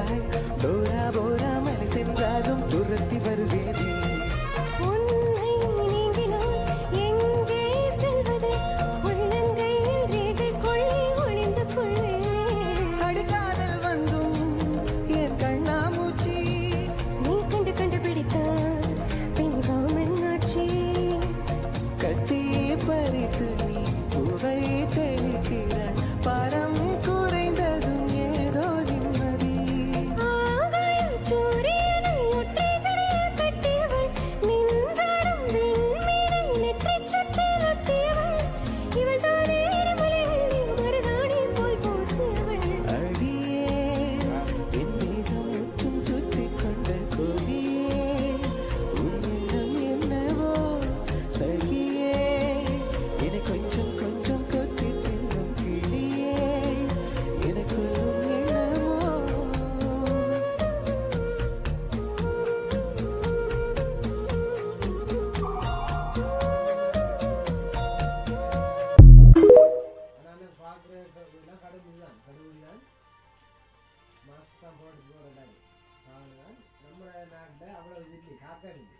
வருகிறாய் போரா போரா மலை சென்றாலும் துரத்தி வருவேனே உன்னை நீங்கினால் எங்கே செல்வது உள்ளங்கையில் ரேகை கொள்ளி ஒளிந்து கொள்வேனே அடுக்காதல் வந்தும் என் கண்ணாமூச்சி நீ கண்டு கண்டுபிடித்தால் பின் காமன் ஆட்சி கட்டி பறித்து நீ பூவை தெளிக்கிறாய் பாரம் குறைந்ததும் ஏதோ நிம்மதி ஆகாயம் சூரியனை ஒற்றை ஜடையில் கட்டியவள் நின்றாடும் விண்மீனை நெற்றிச் சுட்டில் ஒட்டியவள் இவள் தானே எரிமலைகளில் மருதாணி போல் பூசியவள் அடியே என் தேகம் முற்றும் சுற்றிக் கொண்ட கொடியே உன் எண்ணம் என்னவோ சகியே என்னை கொஞ்சம் கொஞ்சம் கொத்தி தின்னும் கிளியே எனக்குள்ளும் எண்ணமோ நான் பார்க்குறதுலாம் கடவுள் தான் மாஸ்க் தான் போட்டு போகிறாங்க ஆனால் நம்ம நாட்டில் அவ்வளோ இல்லை காக்கா இருக்கு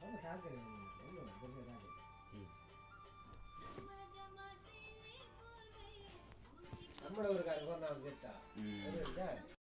காக்கா இருக்கு நம்மள ஒரு காரணம் நான் சேர்த்தா